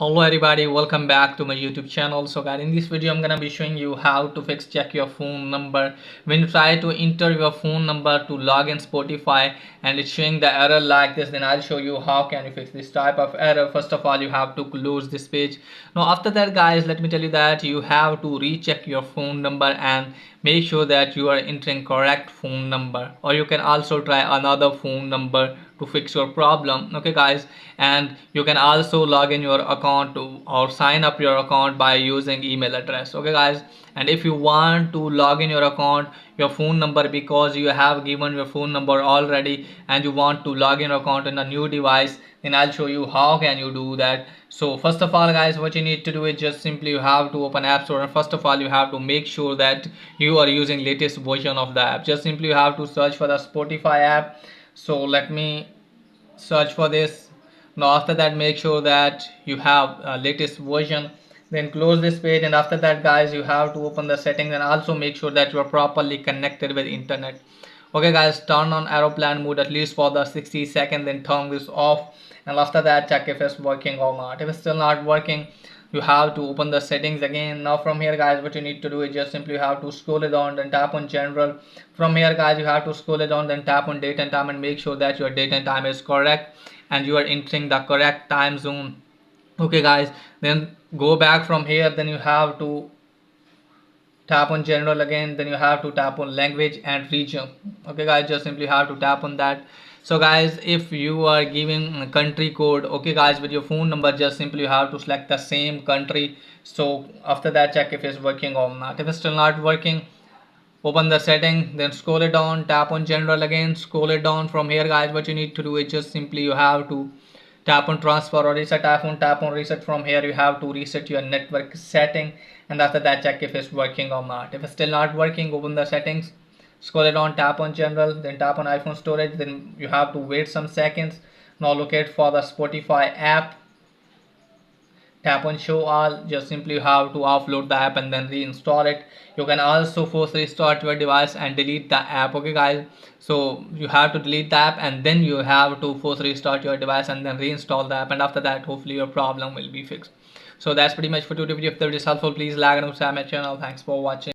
Hello everybody, welcome back to my YouTube channel. So guys, in this video I'm gonna be showing you how to fix check your phone number when you try to enter your phone number to log in Spotify and it's showing the error like this. Then I'll show you how can you fix this type of error. First of all, you have to close this page. Now after that guys, let me tell you that you have to recheck your phone number and make sure that you are entering correct phone number, or you can also try another phone number to fix your problem. Okay guys, and you can also log in your account or sign up your account by using email address. Okay guys, and if you want to log in your account your phone number because you have given your phone number already and you want to log in your account in a new device, then I'll show you how can you do that. So first of all guys, what you need to do is just simply you have to open App Store, and first of all you have to make sure that you are using latest version of the app. Just simply you have to search for the Spotify app. So let me search for this. Now after that, make sure that you have latest version. Then close this page, and after that guys, you have to open the settings and also make sure that you are properly connected with internet. Okay guys, turn on aeroplane mode at least for the 60 seconds, then turn this off, and after that check if it's working or not. If it's still not working, you have to open the settings again. Now from here guys, what you need to do is just simply you have to scroll it down, then tap on general. From here guys, you have to scroll it down, then tap on date and time and make sure that your date and time is correct and you are entering the correct time zone. Okay guys, then go back from here, then you have to tap on general again, then you have to tap on language and region. Okay guys, just simply have to tap on that. So guys, if you are giving country code, okay guys, with your phone number, just simply you have to select the same country. So after that, check if it's working or not. If it's still not working, open the setting, then scroll it down, tap on general again, scroll it down. From here guys, what you need to do is just simply you have to tap on transfer or reset. Tap on reset. From here you have to reset your network setting, and after that check if it's working or not. If it's still not working, open the settings, scroll it down, tap on general, then tap on iPhone storage, then you have to wait some seconds. Now locate for the Spotify app, tap on show all. Just simply you have to offload the app and then reinstall it. You can also force restart your device and delete the app. Okay guys, so you have to delete the app and then you have to force restart your device and then reinstall the app, and after that hopefully your problem will be fixed. So that's pretty much for today's video. If the video is helpful, please like and subscribe my channel. Thanks for watching.